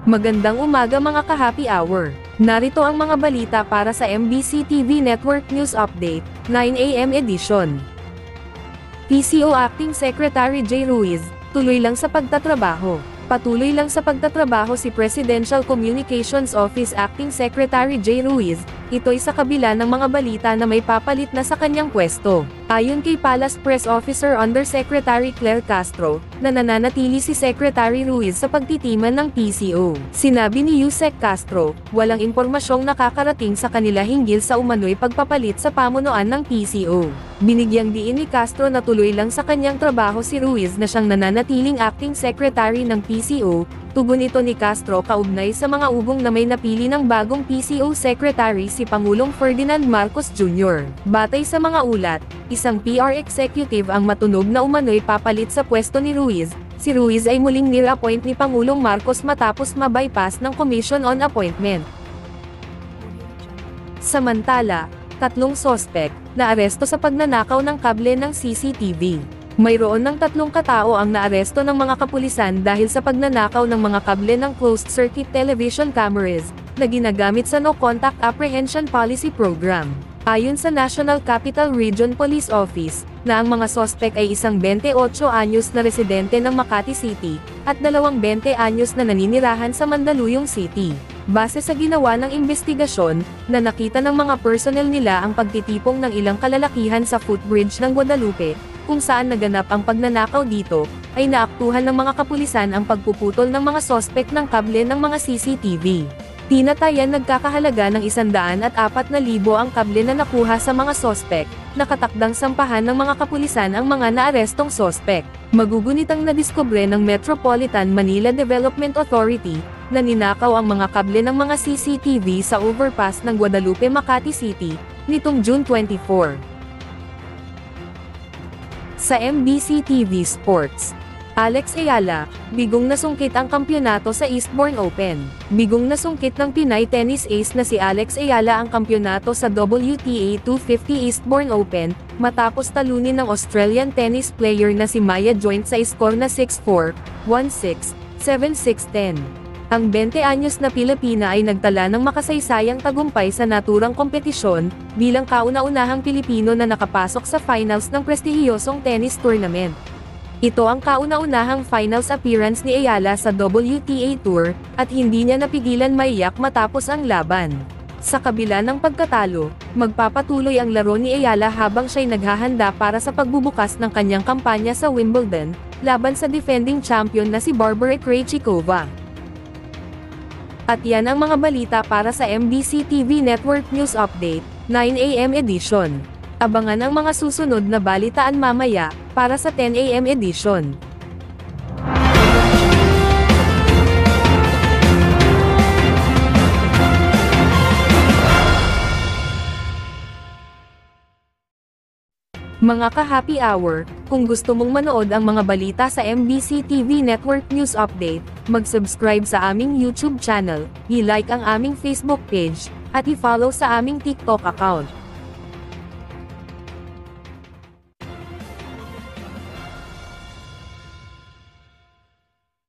Magandang umaga mga ka-happy hour. Narito ang mga balita para sa MBC TV Network News Update, 9 AM edition. PCO Acting Secretary J. Ruiz, tuloy lang sa pagtatrabaho. Patuloy lang sa pagtatrabaho si Presidential Communications Office Acting Secretary J. Ruiz, ito'y sa kabila ng mga balita na may papalit na sa kanyang pwesto. Ayon kay Palace Press Officer Undersecretary Claire Castro, na nananatili si Secretary Ruiz sa pagtitiman ng PCO. Sinabi ni Yusek Castro, walang impormasyong nakakarating sa kanila hinggil sa umano'y pagpapalit sa pamunuan ng PCO. Binigyang diin ni Castro na tuloy lang sa kanyang trabaho si Ruiz na siyang nananatiling acting secretary ng PCO, tugon ito ni Castro kaugnay sa mga ugong na may napili ng bagong PCO secretary si Pangulong Ferdinand Marcos Jr. Batay sa mga ulat, isang PR executive ang matunog na umano'y papalit sa pwesto ni Ruiz. Si Ruiz ay muling nire-appoint ni Pangulong Marcos matapos ma-bypass ng Commission on Appointment. Samantala, 3 sospek na aresto sa pagnanakaw ng kable ng CCTV. Mayroon ng 3 katao ang naaresto ng mga kapulisan dahil sa pagnanakaw ng mga kable ng closed-circuit television cameras na ginagamit sa No Contact Apprehension Policy Program. Ayon sa National Capital Region Police Office, na ang mga sospek ay isang 28 anyos na residente ng Makati City, at 20 anyos na naninirahan sa Mandaluyong City. Base sa ginawa ng investigasyon, na nakita ng mga personnel nila ang pagtitipong ng ilang kalalakihan sa footbridge ng Guadalupe, kung saan naganap ang pagnanakaw dito, ay naaktuhan ng mga kapulisan ang pagpuputol ng mga sospek ng kable ng mga CCTV. Tinatayan nagkakahalaga ng 104,000 ang kable na nakuha sa mga sospek, nakatakdang sampahan ng mga kapulisan ang mga naarestong sospek. Magugunitang nadiskubre ng Metropolitan Manila Development Authority, na ninakaw ang mga kable ng mga CCTV sa overpass ng Guadalupe, Makati City, nitong June 24. Sa MBC TV Sports, Alex Ayala, bigong nasungkit ang kampyonato sa Eastbourne Open. Bigong nasungkit ng Pinay tennis ace na si Alex Ayala ang kampyonato sa WTA 250 Eastbourne Open, matapos talunin ng Australian tennis player na si Maya Joint sa score na 6-4, 1-6, 7-6-10. Ang 20 anyos na Pilipina ay nagtala ng makasaysayang tagumpay sa naturang kompetisyon, bilang kauna-unahang Pilipino na nakapasok sa finals ng prestihiyosong tennis tournament. Ito ang kauna-unahang finals appearance ni Ayala sa WTA Tour, at hindi niya napigilan maiyak matapos ang laban. Sa kabila ng pagkatalo, magpapatuloy ang laro ni Ayala habang siya'y naghahanda para sa pagbubukas ng kanyang kampanya sa Wimbledon, laban sa defending champion na si Barbara Krejcikova. At yan ang mga balita para sa MBC TV Network News Update, 9 AM edition. Abangan ang mga susunod na balitaan mamaya, para sa 10 AM edition. Mga ka-happy hour, kung gusto mong manood ang mga balita sa MBC TV Network News Update, mag-subscribe sa aming YouTube channel, i-like ang aming Facebook page, at i-follow sa aming TikTok account.